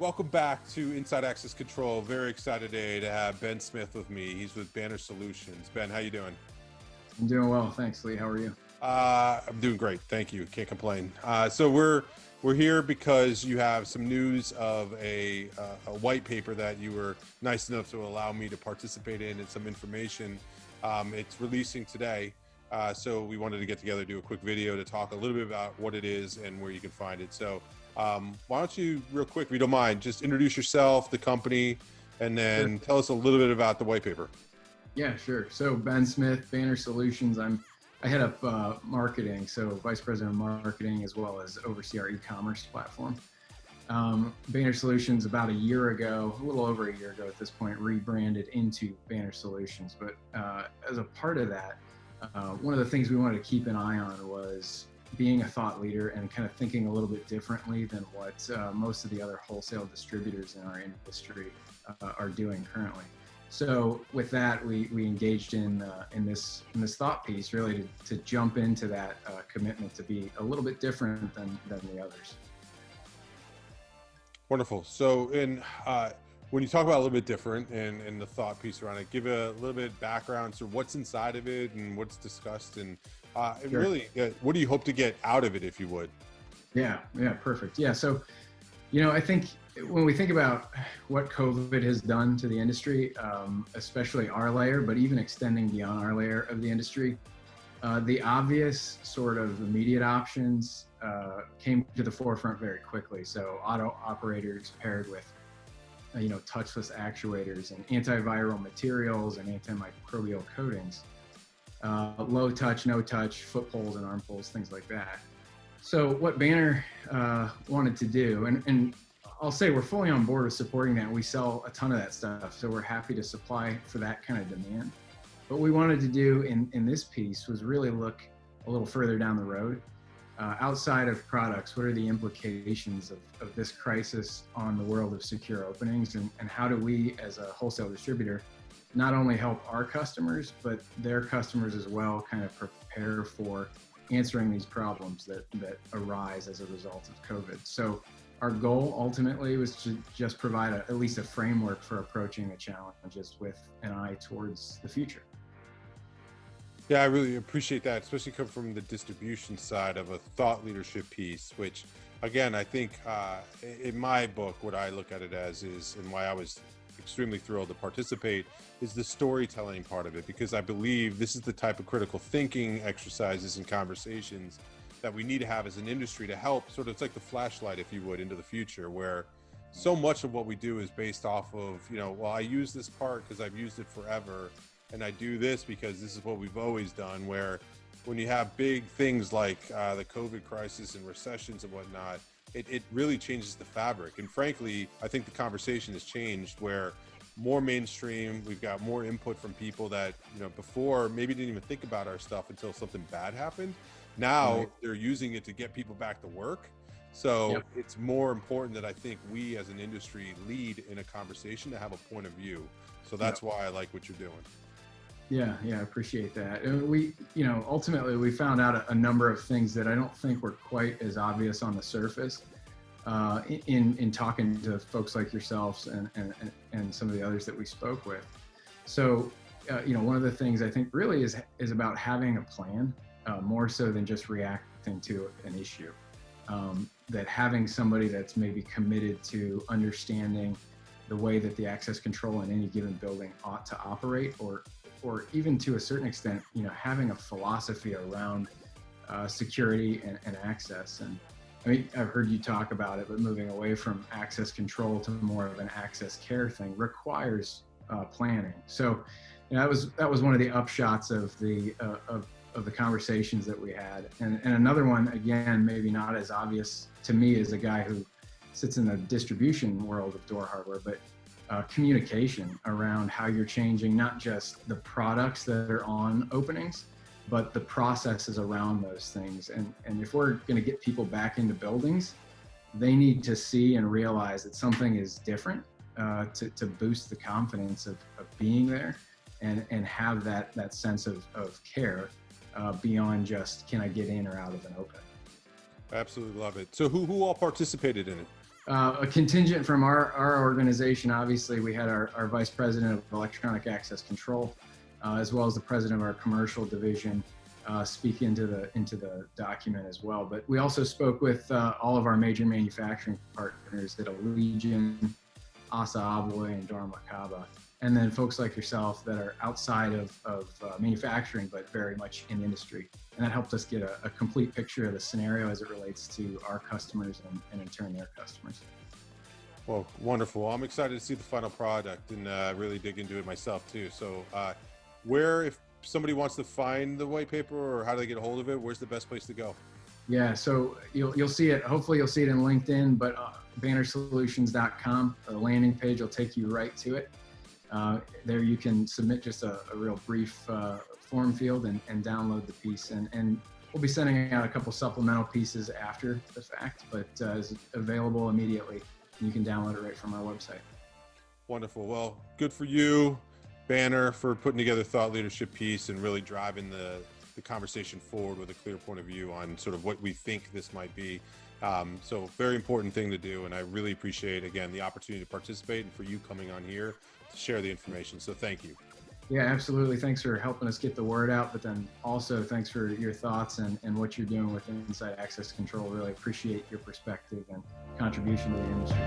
Welcome back to Inside Access Control. Very excited today to have Ben Smith with me. He's with Banner Solutions. Ben, how you doing? I'm doing well, thanks, Lee. How are you? I'm doing great, thank you. Can't complain. So we're here because you have some news of a white paper that you were nice enough to allow me to participate in, and some information. It's releasing today, so we wanted to get together, do a quick video to talk a little bit about what it is and where you can find it. So why don't you, real quick, if you don't mind, just introduce yourself, the company, and then tell us a little bit about the white paper. Yeah, sure. So Ben Smith, Banner Solutions. I head up marketing, so vice president of marketing, as well as oversee our e-commerce platform. Banner Solutions, about a year ago, a little over a year ago at this point, rebranded into Banner Solutions. But as a part of that, one of the things we wanted to keep an eye on was being a thought leader and kind of thinking a little bit differently than what most of the other wholesale distributors in our industry are doing currently. So with that, we engaged in this thought piece, really to jump into that commitment to be a little bit different than the others. Wonderful. So when you talk about a little bit different and the thought piece around it, give a little bit of background to what's inside of it and what's discussed, and Sure. really, what do you hope to get out of it, if you would? Yeah, perfect. Yeah, so, I think when we think about what COVID has done to the industry, especially our layer, but even extending beyond our layer of the industry, the obvious sort of immediate options came to the forefront very quickly. So auto operators paired with, touchless actuators and antiviral materials and antimicrobial coatings, low touch, no touch, foot poles and arm poles, things like that. So what Banner wanted to do, and I'll say we're fully on board with supporting that. We sell a ton of that stuff, so we're happy to supply for that kind of demand. What we wanted to do in this piece was really look a little further down the road. Outside of products, what are the implications of this crisis on the world of secure openings, and how do we as a wholesale distributor not only help our customers, but their customers as well kind of prepare for answering these problems that arise as a result of COVID. So our goal ultimately was to just provide at least a framework for approaching the challenges with an eye towards the future. Yeah, I really appreciate that, especially come from the distribution side of a thought leadership piece, which, again, I think in my book, what I look at it as is, and why I was extremely thrilled to participate, is the storytelling part of it, because I believe this is the type of critical thinking exercises and conversations that we need to have as an industry to help sort of, it's like the flashlight, if you would, into the future, where so much of what we do is based off of, well, I use this part because I've used it forever, and I do this because this is what we've always done, where when you have big things like the COVID crisis and recessions and whatnot, it really changes the fabric. And frankly, I think the conversation has changed, where more mainstream, we've got more input from people that, before maybe didn't even think about our stuff until something bad happened. Now they're using it to get people back to work. So It's more important that I think we as an industry lead in a conversation to have a point of view. So that's why I like what you're doing. Yeah, I appreciate that. And we, ultimately we found out a number of things that I don't think were quite as obvious on the surface in talking to folks like yourselves and some of the others that we spoke with. So, one of the things I think really is about having a plan, more so than just reacting to an issue. That having somebody that's maybe committed to understanding the way that the access control in any given building ought to operate, or even to a certain extent, having a philosophy around security and access. And I mean, I've heard you talk about it, but moving away from access control to more of an access care thing requires planning. So that was one of the upshots of the conversations that we had. And another one, again, maybe not as obvious to me as a guy who sits in the distribution world of door hardware, but communication around how you're changing not just the products that are on openings, but the processes around those things. And if we're going to get people back into buildings, they need to see and realize that something is different to boost the confidence of being there and have that sense of care beyond just, can I get in or out of an opening? Absolutely love it. So who all participated in it? A contingent from our organization, obviously, we had our Vice President of Electronic Access Control, as well as the President of our Commercial Division, speak into the document as well. But we also spoke with all of our major manufacturing partners at Allegion, Assa Abloy, and dormakaba, and then folks like yourself that are outside of manufacturing, but very much in industry. And that helped us get a complete picture of the scenario as it relates to our customers and in turn their customers. Well, wonderful. I'm excited to see the final product and really dig into it myself too. So where, if somebody wants to find the white paper, or how do they get a hold of it, where's the best place to go? Yeah, so you'll see it, hopefully you'll see it in LinkedIn, but bannersolutions.com, the landing page will take you right to it. There you can submit just a real brief form field and download the piece. And we'll be sending out a couple supplemental pieces after the fact, but it's available immediately. You can download it right from our website. Wonderful. Well, good for you, Banner, for putting together a thought leadership piece and really driving the conversation forward with a clear point of view on sort of what we think this might be. So very important thing to do. And I really appreciate, again, the opportunity to participate and for you coming on here to share the information. So thank you. Yeah, absolutely. Thanks for helping us get the word out, but then also thanks for your thoughts and what you're doing with Inside Access Control. Really appreciate your perspective and contribution to the industry.